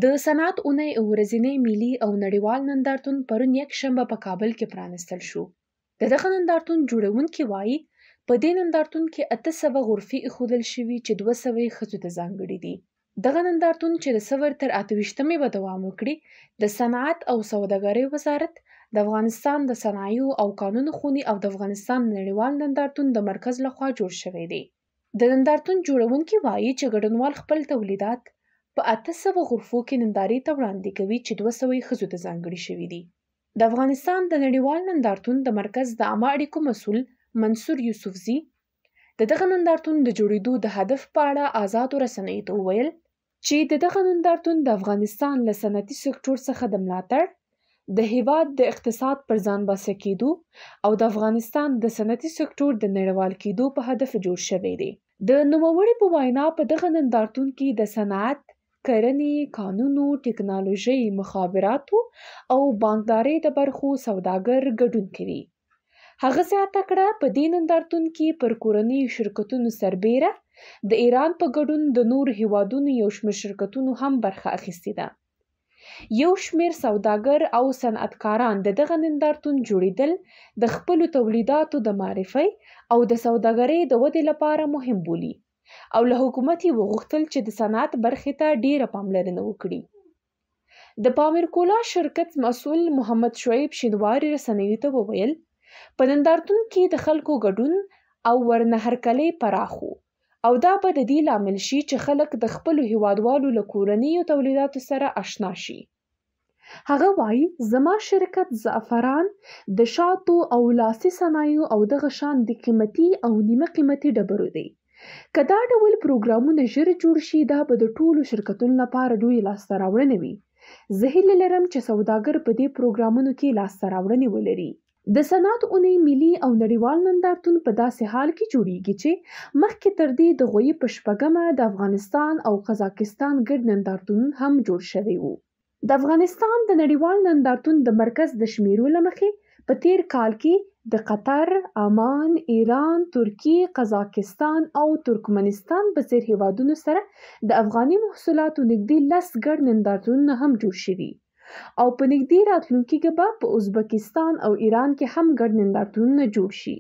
د صنعت اونۍ ورځنی ملي او نړیوال نندارتون پرون یکشنبه په کابل کې پرانیستل شو. د دغه نندارتون جوړونکي وایي په دې نندارتون کې 800 غرفې ایښودل شوي چې 200 یې ښځو ته ځانګړي دي. دغه نندارتون چې د صفر تر 28مې به دوام وکړي، د صنعت او سوداګرۍ وزارت، د افغانستان د صنایعو او کانونو خونې او د افغانستان نړیوال نندارتون د مرکز لخوا جوړ شوی دی. د نندارتون جوړونکي وایي چې ګډونوال خپل تولیدات په 800 غرفو کې نندارې ته وړاندې کوي چې 200 یې ښځو ته ځانګړي شوي دي. د افغانستان د نړیوال نندارتون د مرکز د عامه اړیکو مسؤل منصور یوسفزي د دغه نندارتون د جوړېدو د هدف په اړه آزادو رسنیو ته وویل چې د دغه نندارتون د افغانستان له صنعتي سکتور څخه د ملاتړ، د هیواد د اقتصاد پر ځان بسیا کېدو او د افغانستان د صنعتي سکتور د نړیوال کېدو په هدف جوړ شوی دی. د نوموړي په وینا په دغه نندارتون کې د صنعت، کرنې، کانونو، ټکنالوژۍ، مخابراتو او بانکدارۍ د برخو سوداګر ګډون کوي. هغه زیاته کړه په دې نندارتون کې پر کورنیو شرکتونو سربیره د ایران په ګډون د نورو هیوادونو یو شمېر شرکتونو هم برخه اخیستې ده. یو شمېر سوداګر او صنعتکاران د دغه نندارتون جوړېدل د خپلو تولیداتو د معرفۍ او د سوداګرۍ د ودې لپاره مهم بولي او له حکومت یې وغوښتل چې د صنعت برخې ته ډیره پاملرنه وکړي. د پامیرکولا شرکت مسؤل محمد شعیب شینواري رسنیو ته وویل په نندارتون کې د خلکو ګډون او ورنه هرکلی پراخ و او دا به د دې لامل شي چې خلک د خپلو هیوادوالو له کورنیو تولیداتو سره آشنا شي. هغه وایي زما شرکت زعفران، د شاتو او لاسي صنایعو او دغه شان د قیمتي او نیمه قیمتي ډبرو دی. که دا ډول پروګرامونه ژر جوړ شي دا به د ټولو شرکتونو لپاره لوی لاسته راوړنه وي. زه هیله لرم چې سوداګر په دې پروګرامونو کې لاسته راوړنې ولري. د صنعت اونۍ ملي او نړیوال نندارتون په داسې حال کې جوړیږي چې مخکې تر دې د غویي په 8مه د افغانستان او قزاقستان ګډ نندارتون هم جوړ شوی و. د افغانستان د نړیوال نندارتون د مرکز د شمیرو له مخې په تیر کال کې د قطر، عمان، ایران، ترکیې، قزاقستان او ترکمنستان په څېر هیوادونو سره د افغاني محصولاتو نږدې 10 ګډ نندارتونونه هم جوړ شوي او په نږدې راتلونکي کې به په ازبکستان او ایران کې هم ګډ نندارتونونه جوړ شي.